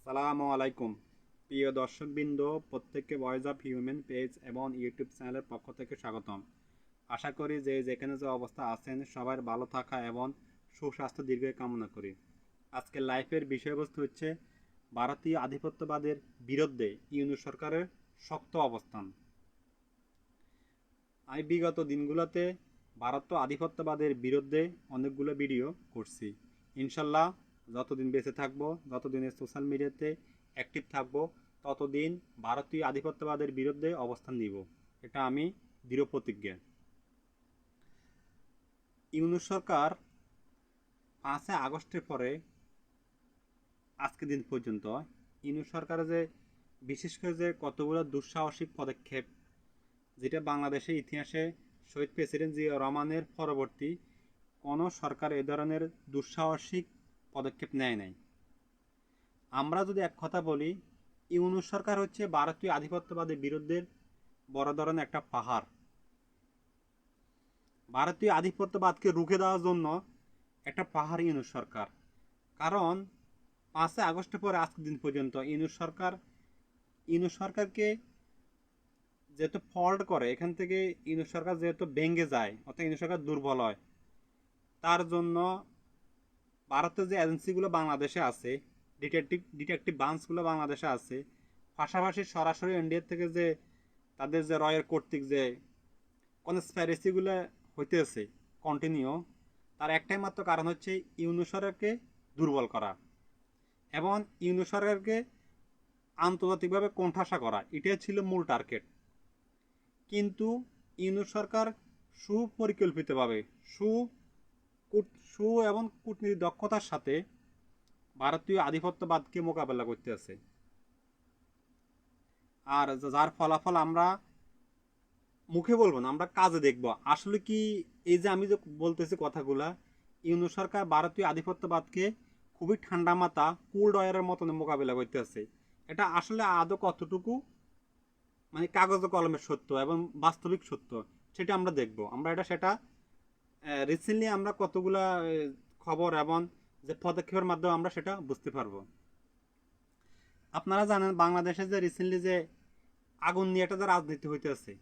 সালামু আলাইকুম প্রিয় দর্শকবৃন্দ, প্রত্যেককে ভয়েস অফ হিউম্যান পেজ এবং ইউটিউব চ্যানেলের পক্ষ থেকে স্বাগতম। আশা করি যে যেখানে যে অবস্থা আছেন সবার ভালো থাকা এবং সুস্বাস্থ্য দীর্ঘ কামনা করি। আজকের লাইফের বিষয়বস্তু হচ্ছে ভারতীয় আধিপত্যবাদের বিরুদ্ধে ইউনূস সরকারের শক্ত অবস্থান। আমি বিগত দিনগুলোতে ভারত আধিপত্যবাদের বিরুদ্ধে অনেকগুলো ভিডিও করছি। ইনশাল্লাহ যতদিন বেঁচে থাকবো, যতদিন সোশ্যাল মিডিয়াতে অ্যাক্টিভ থাকবো, ততদিন ভারতীয় আধিপত্যবাদের বিরুদ্ধে অবস্থান নিব। এটা আমি দৃঢ় প্রতিজ্ঞা। ইউনূস সরকার 5 আগস্টের পরে আজকে দিন পর্যন্ত ইউনূস সরকারের যে বিশেষ করে যে কতগুলো দুঃসাহসিক পদক্ষেপ, যেটা বাংলাদেশের ইতিহাসে শহীদ প্রেসিডেন্ট জিয়া রহমানের পরবর্তী কোনো সরকার এ ধরনের দুঃসাহসিক পদক্ষেপ নেয় নাই। আমরা যদি এক কথা বলি, ইউনূস সরকার হচ্ছে ভারতীয় আধিপত্যবাদের বিরুদ্ধে বড় ধরনের একটা পাহাড়। ভারতীয় আধিপত্যবাদকে রুখে দেওয়ার জন্য একটা পাহাড় ইউনূস সরকার। কারণ 5 আগস্টের পরে আজকের দিন পর্যন্ত ইউনূস সরকারকে যেহেতু ফল্ট করে, এখান থেকে ইউনূস সরকার যেহেতু ভেঙে যায়, অর্থাৎ ইউনূস সরকার দুর্বল হয়, তার জন্য ভারতের যে এজেন্সিগুলো বাংলাদেশে আছে, ডিটেকটিভ ব্রাঞ্চগুলো বাংলাদেশে আছে, পাশাপাশি সরাসরি ইন্ডিয়া থেকে যে তাদের যে রয়ের কর্তৃক যে কনস্পাইরেসিগুলো হইতেছে কন্টিনিউ, তার একটাই মাত্র কারণ হচ্ছে ইউনূস সরকারকে দুর্বল করা এবং ইউনূস সরকারকে আন্তর্জাতিকভাবে কোণঠাসা করা। এটাই ছিল মূল টার্গেট। কিন্তু ইউনূস সরকার সুপরিকল্পিতভাবে সু এবং কূটনীতির দক্ষতার সাথে ভারতীয় আধিপত্যবাদকে মোকাবেলা করতে আছে। আর যার ফলাফল আমরা মুখে বলবো না, আমরা কাজে দেখবো। আসলে কি, এই যে আমি যে বলতেছি কথাগুলা, ইউনূস সরকার ভারতীয় আধিপত্যবাদকে খুবই ঠান্ডা মাথা কুল ডয়ারের মতন মোকাবেলা করতে আছে। এটা আসলে আদৌ কতটুকু মানে কাগজ কলমের সত্য এবং বাস্তবিক সত্য, সেটা আমরা দেখবো। আমরা সেটা রিসেন্টলি আমরা কতগুলা খবর এবং যে পদক্ষেপের মাধ্যমে আমরা সেটা বুঝতে পারবো। আপনারা জানেন বাংলাদেশে যে রিসেন্টলি যে আগুন নিয়ে একটা যে রাজনীতি হইতেছে,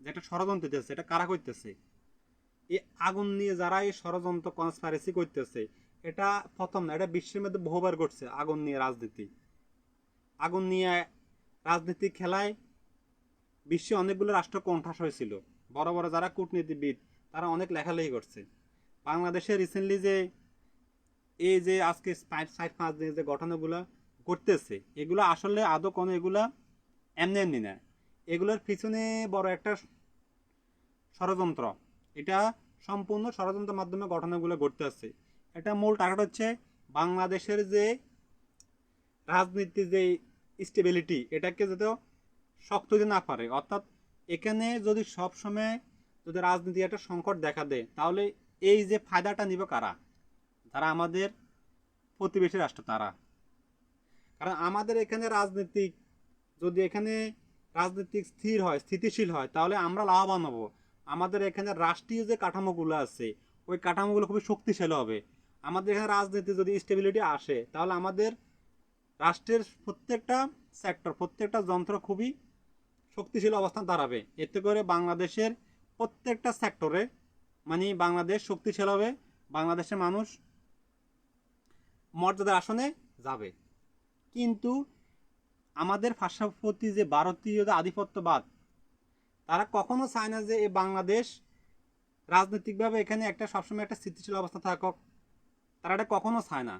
যে একটা ষড়যন্ত্র হইতেছে, এটা কারা করতেছে? এই আগুন নিয়ে যারা এই ষড়যন্ত্র কনস্পাইরেসি করতেছে, এটা প্রথম না, এটা বিশ্বের মধ্যে বহুবার ঘটছে। আগুন নিয়ে রাজনীতি খেলায় বিশ্বে অনেকগুলো রাষ্ট্র কোণঠাসা হয়েছিল। বড় বড় যারা কূটনীতিবিদ, তারা অনেক লেখালেখি করছে। বাংলাদেশে রিসেন্টলি যে এই যে আজকে 4-5 দিনের যে ঘটনাগুলো ঘটতেছে, এগুলো আসলে আদৌ কোনো এগুলা এমনি এমনি না। এগুলোর পিছনে বড় একটা ষড়যন্ত্র। এটা সম্পূর্ণ ষড়যন্ত্রের মাধ্যমে ঘটনাগুলো ঘটতে আসছে। এটা মূল টার্গেট হচ্ছে বাংলাদেশের যে রাজনীতির যে স্টেবিলিটি, এটাকে যাতে শক্ত যদি না পারে। অর্থাৎ এখানে যদি সবসময় যদি রাজনীতি একটা সংকট দেখা দেয়, তাহলে এই যে ফায়দাটা নিবে কারা? যারা আমাদের প্রতিবেশী রাষ্ট্র, তারা। কারণ আমাদের এখানে রাজনীতিক স্থির হয়, স্থিতিশীল হয়, তাহলে আমরা লাভবান হব। আমাদের এখানে রাষ্ট্রীয় যে কাঠামোগুলো আছে, ওই কাঠামোগুলো খুবই শক্তিশালী হবে। আমাদের এখানে রাজনীতি যদি স্টেবিলিটি আসে, তাহলে আমাদের রাষ্ট্রের প্রত্যেকটা সেক্টর, প্রত্যেকটা যন্ত্র খুবই শক্তিশালী অবস্থান দাঁড়াবে। এতে করে বাংলাদেশের প্রত্যেকটা সেক্টরে মানে বাংলাদেশ শক্তিশালী হবে, বাংলাদেশের মানুষ মর্যাদার আসনে যাবে। কিন্তু আমাদের পার্শ্ববর্তী যে ভারতীয় আধিপত্যবাদ, তারা কখনো চায় না যে এই বাংলাদেশ রাজনৈতিকভাবে এখানে একটা সবসময় একটা স্থিতিশীল অবস্থা থাকক। তারা এটা কখনো চায় না।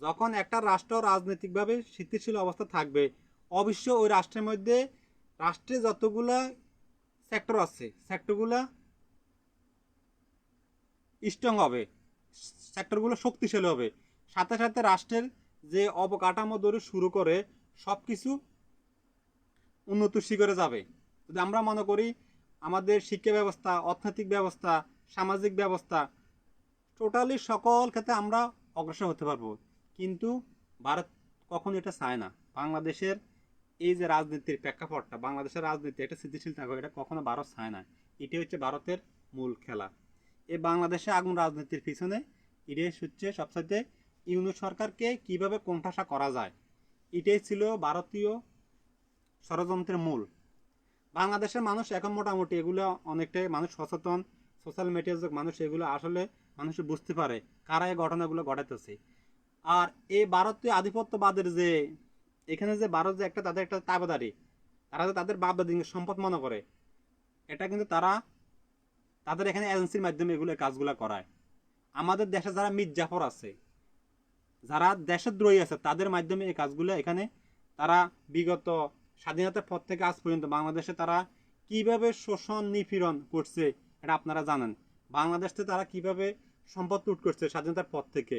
যখন একটা রাষ্ট্র রাজনৈতিকভাবে স্থিতিশীল অবস্থা থাকবে, অবশ্য ওই রাষ্ট্রের মধ্যে রাষ্ট্রে যতগুলা সেক্টর আছে, সেক্টরগুলা স্ট্রং হবে, সেক্টরগুলো শক্তিশালী হবে। সাথে সাথে রাষ্ট্রের যে অবকাঠামো ধরে শুরু করে সব কিছু উন্নত শিখরে যাবে। যদি আমরা মনে করি আমাদের শিক্ষা ব্যবস্থা, অর্থনৈতিক ব্যবস্থা, সামাজিক ব্যবস্থা, টোটালি সকল ক্ষেত্রে আমরা অগ্রসর হতে পারবো। কিন্তু ভারত কখনো এটা চায় না। বাংলাদেশের এই যে রাজনীতির প্রেক্ষাপটটা, বাংলাদেশের রাজনীতি এটা স্থিতিশীল থাকবে, এটা কখনো ভারত চায় না। এটি হচ্ছে ভারতের মূল খেলা। এই বাংলাদেশে আগুন রাজনীতির পিছনে এটাই হচ্ছে সবসাথে ইউনূস সরকারকে কিভাবে কোণঠাসা করা যায়, এটাই ছিল ভারতীয় ষড়যন্ত্রের মূল। বাংলাদেশের মানুষ এখন মোটামুটি এগুলো অনেকটাই মানুষ সচেতন, সোশ্যাল মিডিয়ার যুগ, মানুষ এগুলো আসলে মানুষ বুঝতে পারে কারা এই ঘটনাগুলো ঘটাতেছে। আর এই ভারতীয় আধিপত্যবাদের যে এখানে যে ভারত যে একটা তাদের একটা তাবেদারি, তারা যে তাদের বাপ দাদি সম্পদ মনে করে, এটা কিন্তু তারা তাদের এখানে এজেন্সির মাধ্যমে এগুলো কাজগুলো করায়। আমাদের দেশে যারা মির্জাফর আছে, যারা দেশদ্রোহী আছে, তাদের মাধ্যমে এই কাজগুলো এখানে তারা বিগত স্বাধীনতার পর থেকে আজ পর্যন্ত বাংলাদেশে তারা কিভাবে শোষণ নিপীড়ন করছে এটা আপনারা জানেন। বাংলাদেশ থেকে তারা কিভাবে সম্পদ লুট করছে স্বাধীনতার পর থেকে,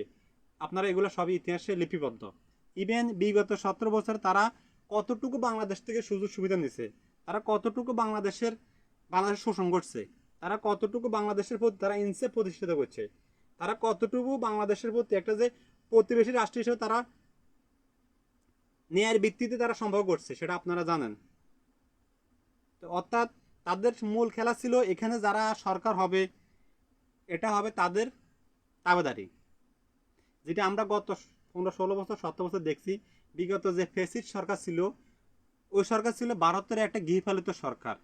আপনারা এগুলো সবই ইতিহাসে লিপিবদ্ধ। ইভেন বিগত 17 বছর তারা কতটুকু বাংলাদেশ থেকে সুযোগ সুবিধা নিছে, তারা কতটুকু বাংলাদেশের শোষণ করছে, তারা কতটুকু বাংলাদেশের প্রতি তারা ইনসেফ প্রতিষ্ঠিত করছে, তারা কতটুকু বাংলাদেশের প্রতি একটা যে প্রতিবেশী রাষ্ট্র হিসেবে তারা ন্যায়ের ভিত্তিতে তারা সম্ভব করছে সেটা আপনারা জানেন। তো অর্থাৎ তাদের মূল খেলা ছিল এখানে যারা সরকার হবে এটা হবে তাদের তাবেদারি, যেটা আমরা গত 15-16 বছর 17 বছর দেখছি। বিগত যে ফ্যাসিস্ট সরকার ছিল, ওই সরকার ছিল ভারতের একটা গৃহপালিত সরকার।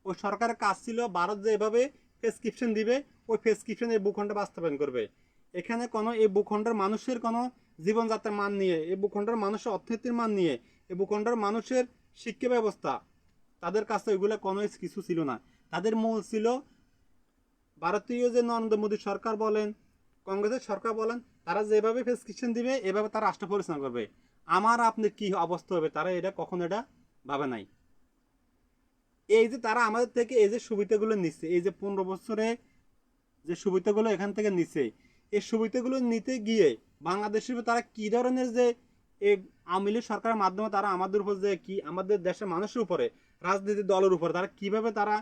ওই সরকারের কাজ ছিল ভারত যে এভাবে প্রেসক্রিপশন দিবে, ওই প্রেসক্রিপশন এই ভূখণ্ডে বাস্তবায়ন করবে। এখানে কোনো এই ভূখণ্ডের মানুষের কোনো জীবনযাত্রার মান নিয়ে, এই ভূখণ্ডের মানুষের অর্থনীতির মান নিয়ে, এই ভূখণ্ডের মানুষের শিক্ষা ব্যবস্থা, তাদের কাছে ওইগুলো কোনো কিছু ছিল না। তাদের মূল ছিল ভারতীয় যে নরেন্দ্র মোদী সরকার বলেন, কংগ্রেসের সরকার বলেন, তারা যেভাবে প্রেসক্রিপশন দিবে এভাবে তারা রাষ্ট্র পরিচালনা করবে। আমার আপনি কি অবস্থা হবে তারা এটা কখনো এটা ভাবে নাই। এই যে তারা আমাদের থেকে এই যে সুবিধাগুলো নিচ্ছে, এই যে 15 বছরে যে সুবিধাগুলো এখান থেকে নিচ্ছে, এই সুবিধাগুলো নিতে গিয়ে বাংলাদেশের তারা কি ধরনের যে এই আওয়ামী লীগ সরকারের মাধ্যমে তারা আমাদের উপর যে কি আমাদের দেশের মানুষের উপরে, রাজনীতির দলের উপরে তারা কিভাবে তারা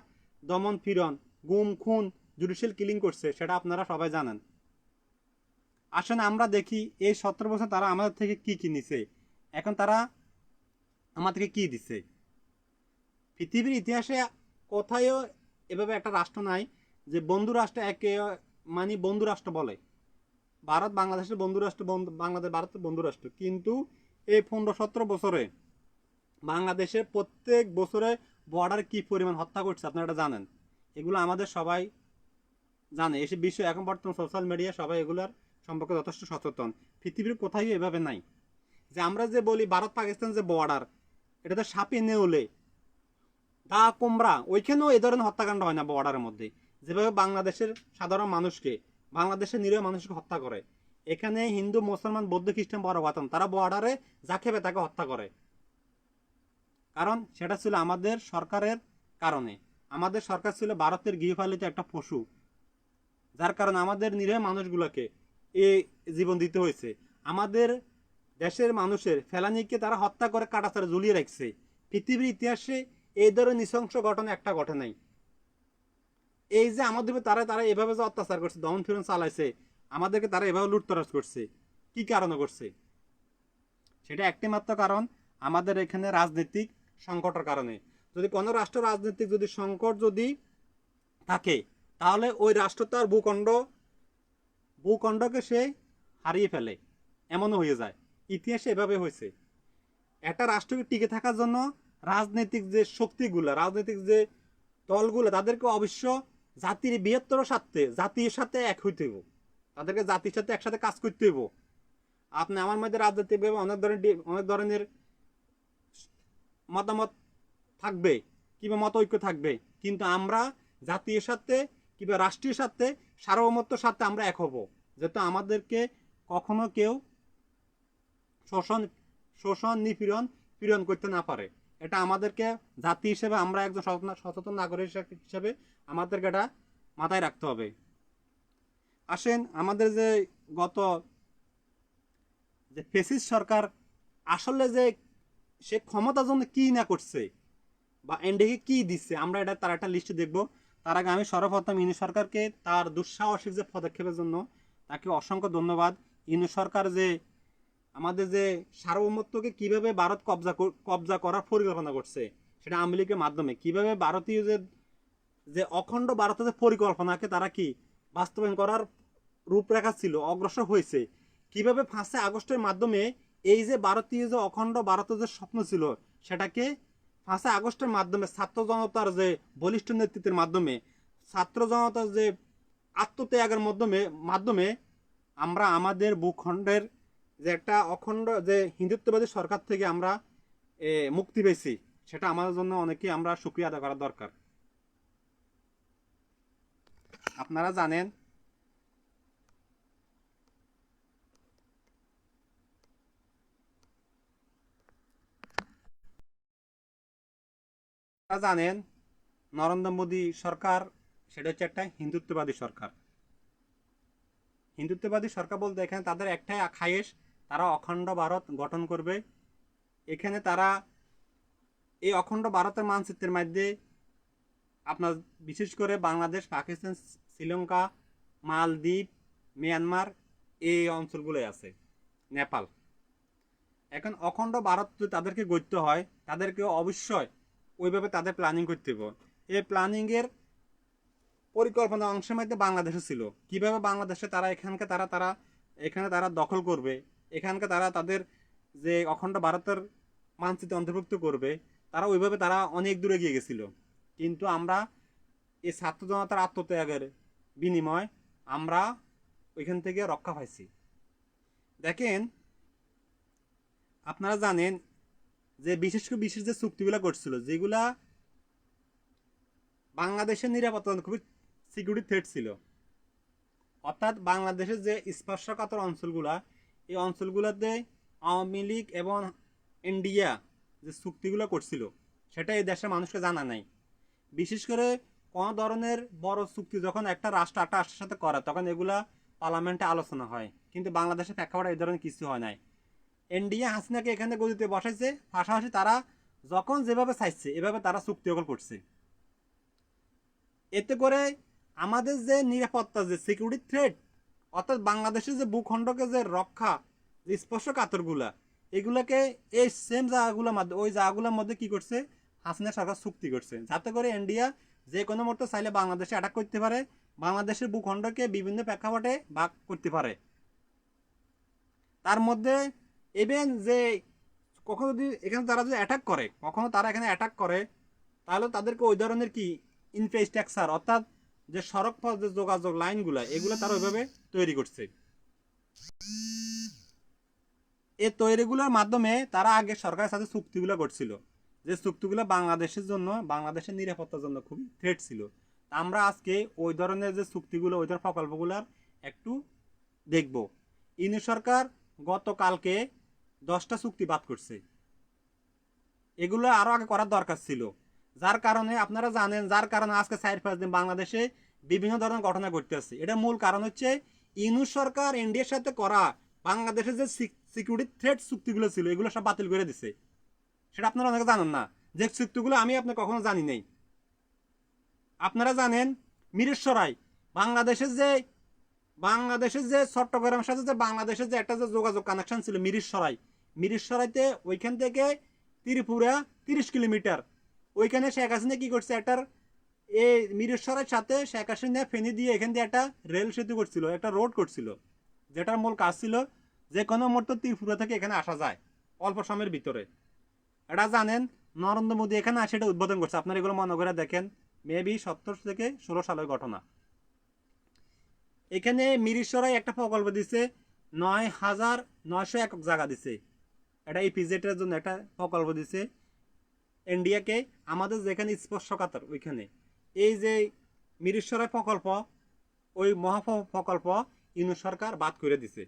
দমন পীড়ন, গুম খুন, জুডিশিয়াল কিলিং করছে সেটা আপনারা সবাই জানেন। আসেন আমরা দেখি এই 17 বছর তারা আমাদের থেকে কি কি নিছে, এখন তারা আমাদেরকে কি দিছে। পৃথিবীর ইতিহাসে কোথায়ও এভাবে একটা রাষ্ট্র নাই যে বন্ধু রাষ্ট্র একে মানে বন্ধু রাষ্ট্র বলে। ভারত বাংলাদেশের বন্ধু রাষ্ট্র, বাংলাদেশ ভারতের বন্ধু রাষ্ট্র, কিন্তু এই 15-17 বছরে বাংলাদেশের প্রত্যেক বছরে বর্ডার কি পরিমাণ হত্যা করছে আপনারা এটা জানেন। এগুলো আমাদের সবাই জানে, এসে বিশ্ব এখন বর্তমান সোশ্যাল মিডিয়া সবাই এগুলোর সম্পর্কে যথেষ্ট সচেতন। পৃথিবীর কোথাও এভাবে নাই যে আমরা যে বলি ভারত পাকিস্তান যে বর্ডার, এটা তো সাপে নেউলে দা কুমড়া, ওইখানেও এই ধরনের হত্যাকাণ্ড হয় না বর্ডারের মধ্যে। যেভাবে বাংলাদেশের সাধারণ মানুষকে, বাংলাদেশের নিরীহ মানুষকে হত্যা করে, এখানে হিন্দু মুসলমান বৌদ্ধ খ্রিস্টান বড় বাতাম তারা বর্ডারে যা খেবে তাকে হত্যা করে। কারণ সেটা ছিল আমাদের সরকারের কারণে। আমাদের সরকার ছিল ভারতের গৃহপালিত একটা পশু, যার কারণে আমাদের নিরীহ মানুষগুলোকে এই জীবন দিতে হয়েছে। আমাদের দেশের মানুষের ফেলানিকে তারা হত্যা করে কাটাতারে ঝুলিয়ে রাখছে। পৃথিবীর ইতিহাসে এই ধরনের নৃশংস ঘটনা একটা ঘটে নাই। এই যে আমাদের তারা তারা এভাবে যে অত্যাচার করছে, দমন ফিরন চালাইছে, আমাদেরকে তারা এভাবে লুটতরাজ করছে, কি কারণে করছে? সেটা একটি মাত্র কারণ, আমাদের এখানে রাজনৈতিক সংকটের কারণে। যদি কোনো রাষ্ট্র রাজনৈতিক যদি সংকট যদি থাকে, তাহলে ওই রাষ্ট্র তার ভূখণ্ডকে সে হারিয়ে ফেলে, এমনও হয়ে যায়। ইতিহাসে এভাবে হয়েছে। একটা রাষ্ট্রকে টিকে থাকার জন্য রাজনৈতিক যে শক্তিগুলা, রাজনৈতিক যে দলগুলো, তাদেরকে অবশ্য জাতির বৃহত্তর স্বার্থে জাতির সাথে এক হইতে হইব, তাদেরকে জাতির সাথে একসাথে কাজ করতে হইব। আপনি আমার মধ্যে রাজনৈতিকভাবে অনেক ধরনের মতামত থাকবে কিংবা মত ঐক্য থাকবে, কিন্তু আমরা জাতীয় স্বার্থে কিংবা রাষ্ট্রীয় স্বার্থে, সার্বভৌমত্ব স্বার্থে আমরা এক হব, যেহেতু আমাদেরকে কখনো কেউ শোষণ শোষণ নিপীড়ন পীড়ন করতে না পারে। এটা আমাদেরকে জাতি হিসেবে, আমরা একজন সচেতন নাগরিক হিসেবে আমাদেরকে এটা মাথায় রাখতে হবে। আসেন আমাদের যে গত যে ফ্যাসিস্ট সরকার আসলে যে সে ক্ষমতার জন্য কি না করছে বা এনডিকে কি দিচ্ছে, আমরা এটা তার একটা লিস্ট দেখব। তার আগে আমি সর্বপ্রথম ইউনূস সরকারকে তার দুঃসাহসিক যে পদক্ষেপের জন্য তাকে অসংখ্য ধন্যবাদ। ইউনূস সরকার যে আমাদের যে সার্বভৌমত্বকে কিভাবে ভারত কবজা করার পরিকল্পনা করছে, সেটা আওয়ামী লীগের মাধ্যমে কিভাবে ভারতীয় যে যে অখণ্ড ভারতের যে পরিকল্পনাকে তারা কি বাস্তবায়ন করার রূপরেখা ছিল, অগ্রসর হয়েছে, কিভাবে 5 আগস্টের মাধ্যমে এই যে ভারতীয় যে অখণ্ড ভারতের যে স্বপ্ন ছিল, সেটাকে 5 আগস্টের মাধ্যমে ছাত্র জনতার যে বলিষ্ঠ নেতৃত্বের মাধ্যমে, ছাত্র জনতার যে আত্মত্যাগের মাধ্যমে আমরা আমাদের ভূখণ্ডের যে একটা অখণ্ড যে হিন্দুত্ববাদী সরকার থেকে আমরা মুক্তি পেয়েছি, সেটা আমাদের জন্য অনেকেই আমরা সুক্রিয়া আদায় করা দরকার। আপনারা জানেন নরেন্দ্র মোদী সরকার সেটা হচ্ছে একটা হিন্দুত্ববাদী সরকার। হিন্দুত্ববাদী সরকার বলতে এখানে তাদের একটাই খায়েশ, তারা অখণ্ড ভারত গঠন করবে। এখানে তারা এই অখণ্ড ভারতের মানচিত্রের মধ্যে আপনার বিশেষ করে বাংলাদেশ, পাকিস্তান, শ্রীলঙ্কা, মালদ্বীপ, মিয়ানমার এই অঞ্চলগুলোই আছে, নেপাল। এখন অখণ্ড ভারত যদি তাদেরকে গড়তে হয়, তাদেরকে অবশ্যই ওইভাবে তাদের প্ল্যানিং করতে হবে। এই প্ল্যানিংয়ের পরিকল্পনা অংশের মধ্যে বাংলাদেশে ছিল, কিভাবে বাংলাদেশে তারা এখানে তারা দখল করবে, এখানকে তারা তাদের যে অখণ্ড ভারতের মানচিত্রে অন্তর্ভুক্ত করবে, তারা ওইভাবে তারা অনেক দূরে গিয়ে গেছিল। কিন্তু আমরা এই ছাত্র জনতার আত্মত্যাগের বিনিময় আমরা ওইখান থেকে রক্ষা পাইছি। দেখেন, আপনারা জানেন যে বিশেষ যে চুক্তিগুলো করছিল, যেগুলা বাংলাদেশের নিরাপত্তা খুবই সিকিউরিটি থ্রেট ছিল, অর্থাৎ বাংলাদেশের যে স্পর্শকাতর অঞ্চলগুলা, এই অঞ্চলগুলোতে আওয়ামী লীগ এবং ইন্ডিয়া যে চুক্তিগুলো করছিল, সেটা এই দেশের মানুষকে জানা নাই। বিশেষ করে কোনো ধরনের বড় চুক্তি যখন একটা রাষ্ট্র একটা রাষ্ট্রের সাথে করে, তখন এগুলা পার্লামেন্টে আলোচনা হয়, কিন্তু বাংলাদেশের প্রেক্ষাপটে এই ধরনের কিছু হয় নাই। ইন্ডিয়া হাসিনাকে এখানে গদিতে বসাইছে, পাশাপাশি তারা যখন যেভাবে চাইছে এভাবে তারা চুক্তি করছে। এতে করে আমাদের যে নিরাপত্তা, যে সিকিউরিটি থ্রেট, অর্থাৎ বাংলাদেশের যে ভূখণ্ডকে যে রক্ষা, যে স্পর্শকাতরগুলা, এগুলোকে এই সেম জায়গাগুলোর মধ্যে, ওই জায়গাগুলোর মধ্যে কি করছে, হাসিনা সরকার চুক্তি করছে, যাতে করে ইন্ডিয়া যে কোনো মুহূর্তে চাইলে বাংলাদেশে অ্যাটাক করতে পারে, বাংলাদেশের ভূখণ্ডকে বিভিন্ন প্রেক্ষাপটে ভাগ করতে পারে। তার মধ্যে ইভেন যে কখনো যদি এখানে তারা যদি অ্যাটাক করে, কখনো তারা এখানে অ্যাটাক করে, তাহলে তাদেরকে ওই ধরনের কি ইনফ্রাস্ট্রাকচার, অর্থাৎ যে সড়ক পথ, যে যোগাযোগ লাইনগুলো, এগুলো তারা ওইভাবে তৈরি করছে। এই তৈরিগুলোর মাধ্যমে তারা আগে সরকারের সাথে চুক্তিগুলো করছিল, যে চুক্তিগুলো বাংলাদেশের জন্য, বাংলাদেশের নিরাপত্তার জন্য খুবই থ্রেট ছিল। আমরা আজকে ওই ধরনের যে চুক্তিগুলো, ওই ধরনের প্রকল্পগুলোর একটু দেখব। ইউনিট সরকার গতকালকে 10টা চুক্তি বাদ করছে, এগুলো আরো আগে করার দরকার ছিল। যার কারণে আপনারা জানেন, যার কারণে আজকে 4-5 দিন বাংলাদেশে বিভিন্ন ধরনের ঘটনা ঘটতেছে। এটা মূল কারণ হচ্ছে ইউনিট সরকার ইন্ডিয়ার সাথে করা বাংলাদেশের যে সিকিউরিটি থ্রেট চুক্তিগুলো ছিল, এগুলো সব বাতিল করে দিছে। সেটা আপনারা অনেকে জানেন না, যে চুক্তিগুলো আমি আপনার কখনো জানি নাই। আপনারা জানেন মিরেশ্বরাই, বাংলাদেশের যে চট্টগ্রামের সাথে যে বাংলাদেশের যে একটা যে যোগাযোগ কানেকশন ছিল, মিরেশ্বরাইতে ওইখান থেকে ত্রিপুরা 30 কিলোমিটার, ওইখানে শেখ হাসিনা কি করছে, একটার এই মিরেশ্বরের সাথে শেখ হাসিনা ফেনী দিয়ে এখান দিয়ে একটা রেল সেতু করছিল, একটা রোড করছিল, যেটার মূল কাজ ছিল যে কোনো মুহূর্তে ত্রিপুরা থেকে এখানে আসা যায় অল্প সময়ের ভিতরে। এটা জানেন নরেন্দ্র মোদী এখানে আসে এটা উদ্বোধন করছে। আপনারা এগুলো মনে করে দেখেন, মেবি 17 থেকে 16 সালের ঘটনা। এখানে মিরেশ্বরাই একটা প্রকল্প দিছে, 9,900 একক জায়গা দিছে, এটা ইপিজেটের জন্য একটা প্রকল্প দিছে ইন্ডিয়াকে। আমাদের যেখানে স্পর্শকাতর ওইখানে এই যে মিরেশ্বরাই প্রকল্প, ওই প্রকল্প ইউনিট সরকার বাদ করে দিছে।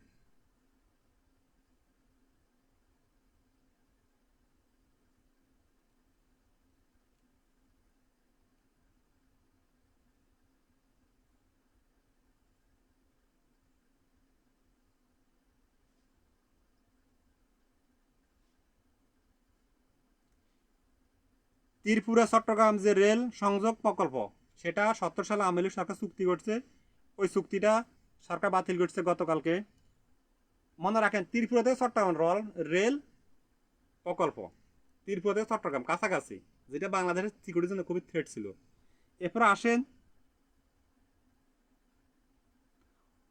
ত্রিপুরা চট্টগ্রাম যে রেল সংযোগ প্রকল্প, সেটা 70 সালে আওয়ামী লীগ সরকার চুক্তি করছে, ওই চুক্তিটা সরকার বাতিল করছে গতকালকে। মনে রাখেন, ত্রিপুরা থেকে চট্টগ্রাম রেল প্রকল্প, ত্রিপুরা থেকে চট্টগ্রাম কাছাকাছি, যেটা বাংলাদেশের সিকিউরিটির জন্য খুবই থ্রেট ছিল। এরপর আসেন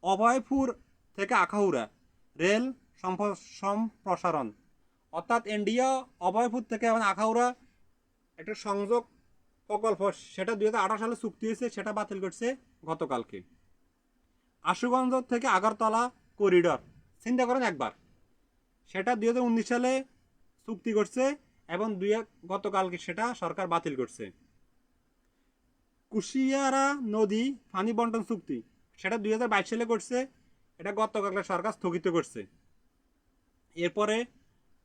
অভয়পুর থেকে আখাউড়া রেল সম্প্রসারণ, অর্থাৎ ইন্ডিয়া অভয়পুর থেকে এবং আখাউড়া একটা সংযোগ প্রকল্প, সেটা 2018 সালে চুক্তি হয়েছে, সেটা বাতিল করছে গতকালকে। আশুগঞ্জ থেকে আগরতলা করিডর, চিন্তা করেন একবার, সেটা 2019 সালে চুক্তি করছে এবং গতকালকে সেটা সরকার বাতিল করছে। কুশিয়ারা নদী পানি বন্টন চুক্তি, সেটা 2022 সালে করছে, এটা গতকালকে সরকার স্থগিত করছে। এরপরে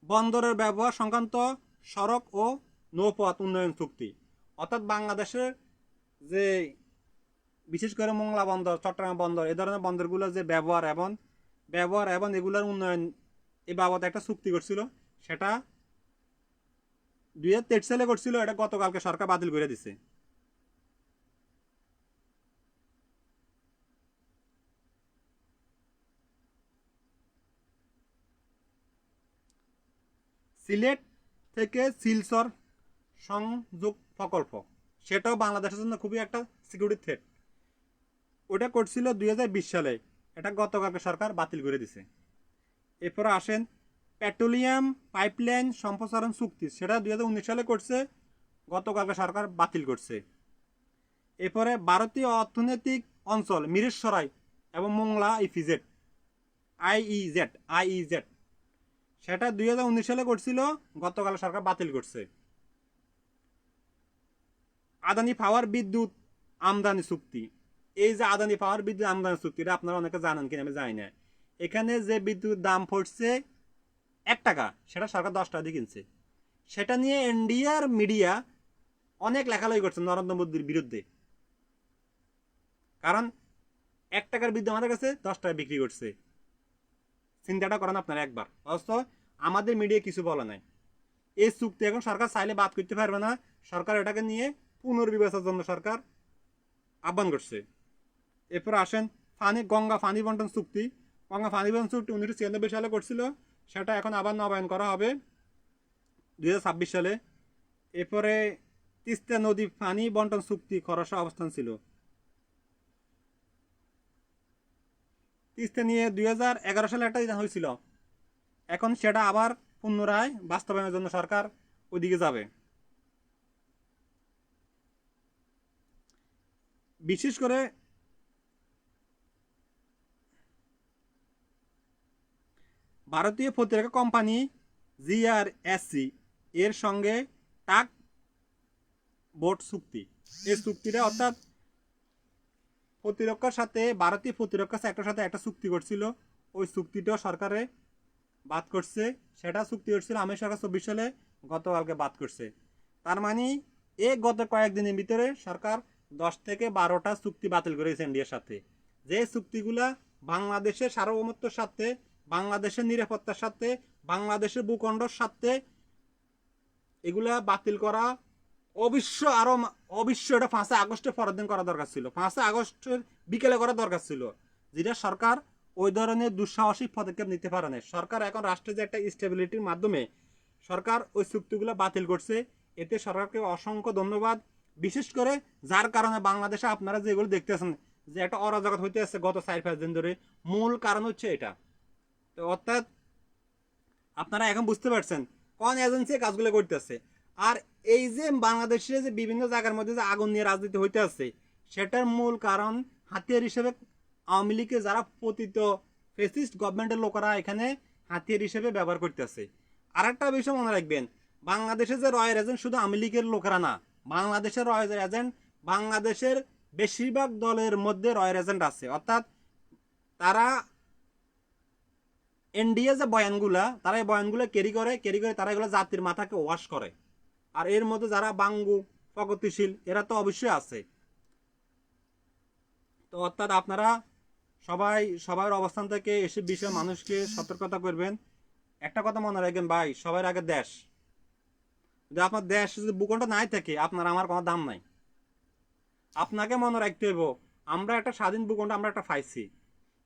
বন্দরের ব্যবহার সংক্রান্ত সড়ক ও নৌপথ উন্নয়ন চুক্তি, অর্থাৎ বাংলাদেশের যে বিশেষ করে মোংলা বন্দর, চট্টগ্রাম বন্দর, এ ধরনের বন্দরগুলো যে ব্যবহার এবং এগুলোর উন্নয়ন এ বাবদ একটা চুক্তি করছিল, সেটা 2023 সালে করছিল, এটা গতকালকে সরকার বাতিল করে দিছে। সিলেট থেকে শিলচর সংযোগ প্রকল্প, সেটাও বাংলাদেশের জন্য খুবই একটা সিকিউরিটি থ্রেট, ওটা করছিল 2020 সালে, এটা গতকালকে সরকার বাতিল করে দিছে। এরপরে আসেন পেট্রোলিয়াম পাইপলাইন সম্প্রসারণ চুক্তি, সেটা 2019 সালে করছে, গতকালকে সরকার বাতিল করছে। এরপরে ভারতীয় অর্থনৈতিক অঞ্চল মিরেশ্বরাই এবং মোংলা ইপিজেড আইইজেড, সেটা 2019 সালে করছিল, গতকাল সরকার বাতিল করছে। আদানি পাওয়ার বিদ্যুৎ আমদানি চুক্তি, এই যে আদানি পাওয়ার বিদ্যুৎ আমদানি চুক্তি, এটা আপনারা অনেকে জানেন কিনা আমি জানি না। এখানে যে বিদ্যুৎ দাম পড়ছে 1 টাকা, সেটা সরকার 10 টাকা দিয়ে কিনছে। সেটা নিয়ে ইন্ডিয়ার মিডিয়া অনেক লেখালেখি করছে নরেন্দ্র মোদীর বিরুদ্ধে, কারণ 1 টাকার বিদ্যুৎ আমাদের কাছে 10 টাকা বিক্রি করছে। চিন্তাটা করেন আপনারা একবার, অথচ আমাদের মিডিয়া কিছু বলে নাই। এই চুক্তি এখন সরকার চাইলে বাদ করতে পারবে না, সরকার এটাকে নিয়ে পুনর্বিবেচনার জন্য সরকার আহ্বান করছে। এরপর আসেন গঙ্গা পানি বন্টন চুক্তি, গঙ্গা পানি বন্টন চুক্তি 1996 সালে করছিল, সেটা এখন আবার নবায়ন করা হবে 2026 সালে। এরপরে তিস্তা নদী পানি বন্টন চুক্তি খরচা অবস্থান ছিল, তিস্তা নিয়ে 2011 সালে একটা হয়েছিল, এখন সেটা আবার পুনরায় বাস্তবায়নের জন্য সরকার ওইদিকে যাবে। বিশেষ করে ভারতীয় প্রতিরক্ষা কোম্পানি জিআরএসসি এর সঙ্গে টাক বোট চুক্তি, এই চুক্তিটা অর্থাৎ প্রতিরক্ষার সাথে ভারতীয় প্রতিরক্ষা সেক্টরের সাথে একটা চুক্তি করছিল, ওই চুক্তিটাও সরকারে বাদ করছে। সেটা চুক্তি করছিল আমের সরকার 24 সালে, গতকালকে বাদ করছে। তার মানে গত কয়েকদিনের ভিতরে সরকার 10 থেকে 12টা চুক্তি বাতিল করেছে ইন্ডিয়ার সাথে, যে চুক্তিগুলা বাংলাদেশের সার্বভৌমত্বের সাথে, বাংলাদেশের নিরাপত্তার সাথে, বাংলাদেশের ভূখণ্ডের সাথে, এগুলা বাতিল করা অবশ্য এটা 5 আগস্টে পরের দিন করা দরকার ছিল, 5 আগস্টের বিকেলে করা দরকার ছিল, যেটা সরকার ওই ধরনের দুঃসাহসিক পদক্ষেপ নিতে পারে না। সরকার এখন রাষ্ট্রের যে একটা স্টেবিলিটির মাধ্যমে সরকার ওই চুক্তিগুলো বাতিল করছে, এতে সরকারকে অসংখ্য ধন্যবাদ। বিশেষ করে যার কারণে বাংলাদেশে আপনারা যেগুলো দেখতেছেন যে একটা অরাজকতা হইতে আছে গত 4-5 দিন ধরে, মূল কারণ হচ্ছে এটা। তো অর্থাৎ আপনারা এখন বুঝতে পারছেন কোন এজেন্সি কাজগুলো করতেছে। আর এই যে বাংলাদেশের যে বিভিন্ন জায়গার মধ্যে যে আগুন নিয়ে রাজনীতি হইতে আছে, সেটার মূল কারণ হাতিয়ার হিসেবে আওয়ামী লীগের যারা পতিত ফেসিস্ট গভর্নমেন্টের লোকেরা এখানে হাতিয়ার হিসেবে ব্যবহার করতেছে। আর একটা বিষয় মনে রাখবেন, বাংলাদেশের যে রয়্যাল এজেন্ট শুধু আওয়ামী লীগের লোকেরা না, বাংলাদেশের রয়্যাল এজেন্ট, বাংলাদেশের বেশিরভাগ দলের মধ্যে রয়্যাল এজেন্ট আছে। অর্থাৎ তারা ইন্ডিয়া যে বয়ানগুলা, তারা এই বয়ানগুলো ক্যারি করে তারা এগুলো জাতির মাথাকে ওয়াশ করে। আর এর মধ্যে যারা বাঙ্গু প্রগতিশীল, এরা তো অবশ্যই আছে। তো অর্থাৎ আপনারা সবার অবস্থান থেকে এসব বিষয়ে মানুষকে সতর্কতা করবেন। একটা কথা মনে রাখবেন ভাই, সবার আগে দেশ। যদি আপনার দেশ যদি ভূখণ্ড নাই থাকে, আপনার আমার কোনো দাম নাই। আপনাকে মনে রাখতে হইব আমরা একটা স্বাধীন ভূখণ্ড আমরা একটা পাইছি,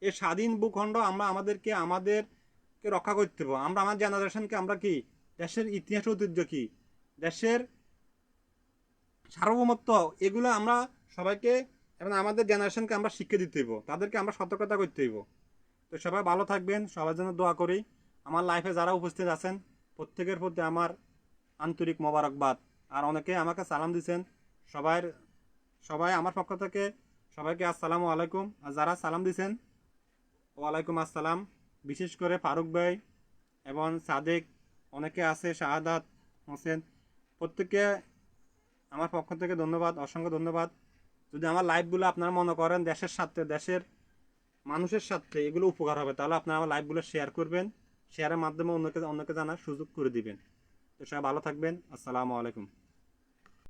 এই স্বাধীন ভূখণ্ড আমরা আমাদেরকে রক্ষা করতে হবে। আমরা আমার জেনারেশনকে আমরা কি দেশের ইতিহাস ঐতিহ্য কি, দেশের সার্বভৌমত্ব, এগুলো আমরা সবাইকে এবং আমাদের জেনারেশনকে আমরা শিক্ষা দিতে হইব, তাদেরকে আমরা সতর্কতা করতে হইব। তো সবাই ভালো থাকবেন, সবার জন্য দোয়া করি। আমার লাইফে যারা উপস্থিত আছেন প্রত্যেকের প্রতি আমার আন্তরিক মোবারকবাদ। আর অনেকে আমাকে সালাম দিয়েছেন। সবাই আমার পক্ষ থেকে সবাইকে আসসালামু আলাইকুম। আর যারা সালাম দিয়েছেন ওয়ালাইকুম আসসালাম। বিশেষ করে ফারুক ভাই এবং সাদেক, অনেকে আছে, শাহাদাত হোসেন, প্রত্যেককে আমার পক্ষ থেকে ধন্যবাদ, অসংখ্য ধন্যবাদ। যদি আমার লাইভগুলো আপনারা মনে করেন দেশের স্বার্থে, দেশের মানুষের স্বার্থে এগুলো উপকার হবে, তাহলে আপনারা আমার লাইভগুলো শেয়ার করবেন। শেয়ারের মাধ্যমে অন্যকে জানার সুযোগ করে দিবেন। তো সবাই ভালো থাকবেন। আসসালামু আলাইকুম।